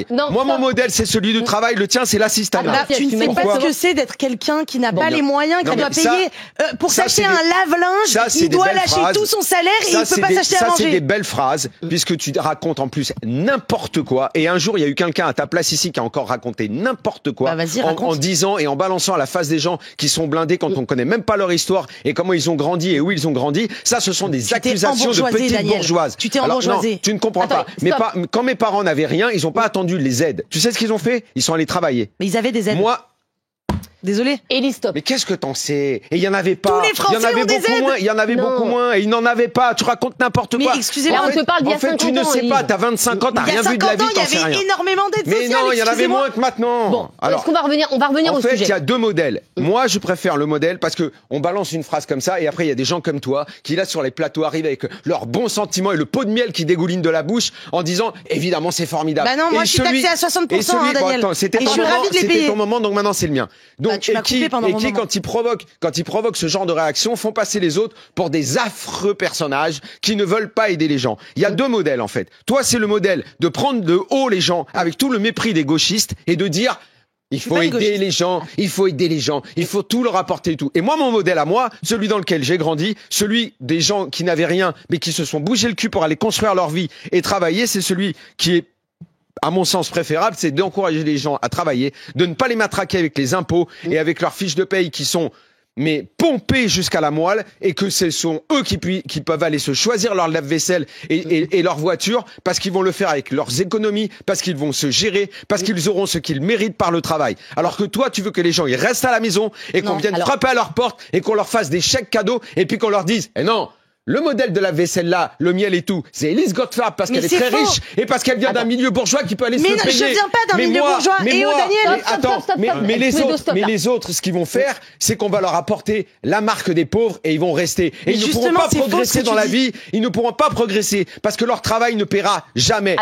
Non, moi, mon modèle, c'est celui du travail. Le tien, c'est l'assistanat. Tu ne sais pas ce que c'est d'être quelqu'un qui n'a pas les moyens, qui doit payer pour s'acheter un lave-linge. Il doit lâcher tout son salaire et il ne peut pas s'acheter à manger. Ça, c'est des belles phrases, puisque tu racontes en plus n'importe quoi. Et un jour, il y a eu quelqu'un à ta place ici qui a encore raconté n'importe quoi en disant et en balançant à la face des gens qui sont blindés quand on connaît même pas leur histoire et comment ils ont grandi et où ils ont grandi. Ça, ce sont des accusations de petites bourgeoises. Tu t'es embourgeoisé. Tu ne comprends pas. Mais quand mes parents n'avaient rien, ils n'ont pas attendu les aides. Tu sais ce qu'ils ont fait? Ils sont allés travailler. Mais ils avaient des aides. Moi. Désolé. Élie, stop. Mais qu'est-ce que t'en sais? Et il y en avait pas. Tous les Français il y en avait ont des beaucoup aides. moins. Il y en avait beaucoup moins. Et ils n'en avaient pas. Tu racontes n'importe quoi. Mais excusez-moi. On te parle d'il y a 50 ans. En fait, tu ne sais pas. T'as 25 ans. T'as rien vu de la vie. T'en sais rien. Il y avait énormément d'aides sociales. Mais non, il y en avait moins que maintenant. Bon. Alors, est-ce qu'on va revenir? On va revenir au sujet. En fait, il y a deux modèles. Moi, je préfère le modèle parce que on balance une phrase comme ça et après il y a des gens comme toi qui là sur les plateaux arrivent avec leurs bons sentiments et le pot de miel qui dégouline de la bouche en disant évidemment c'est formidable. Bah non, moi je suis taxé à 60%, Daniel. C'était ton moment, donc maintenant c'est le mien. Donc et qui quand ils provoquent ce genre de réaction font passer les autres pour des affreux personnages qui ne veulent pas aider les gens. Il y a deux modèles en fait. Toi, c'est le modèle de prendre de haut les gens avec tout le mépris des gauchistes et de dire il faut aider les gens, il faut aider les gens, il faut tout leur apporter et tout. Et moi, mon modèle à moi, celui dans lequel j'ai grandi, celui des gens qui n'avaient rien mais qui se sont bougé le cul pour aller construire leur vie et travailler, c'est celui qui est à mon sens préférable, c'est d'encourager les gens à travailler, de ne pas les matraquer avec les impôts et avec leurs fiches de paye qui sont pompées jusqu'à la moelle et que ce sont eux qui peuvent aller se choisir leur lave-vaisselle et leur voiture parce qu'ils vont le faire avec leurs économies, parce qu'ils vont se gérer, parce qu'ils auront ce qu'ils méritent par le travail. Alors que toi, tu veux que les gens ils restent à la maison et qu'on vienne frapper à leur porte et qu'on leur fasse des chèques cadeaux et puis qu'on leur dise « Eh non !» Le modèle de la vaisselle là, le miel et tout, c'est Élise Gottfarb parce qu'elle est très riche et parce qu'elle vient d'un milieu bourgeois qui peut aller se le payer. Mais je viens pas d'un milieu bourgeois. Et Daniel. Mais les autres, ce qu'ils vont faire, c'est qu'on va leur apporter la marque des pauvres et ils vont rester. Et ils ne pourront pas progresser dans la vie. Ils ne pourront pas progresser parce que leur travail ne paiera jamais.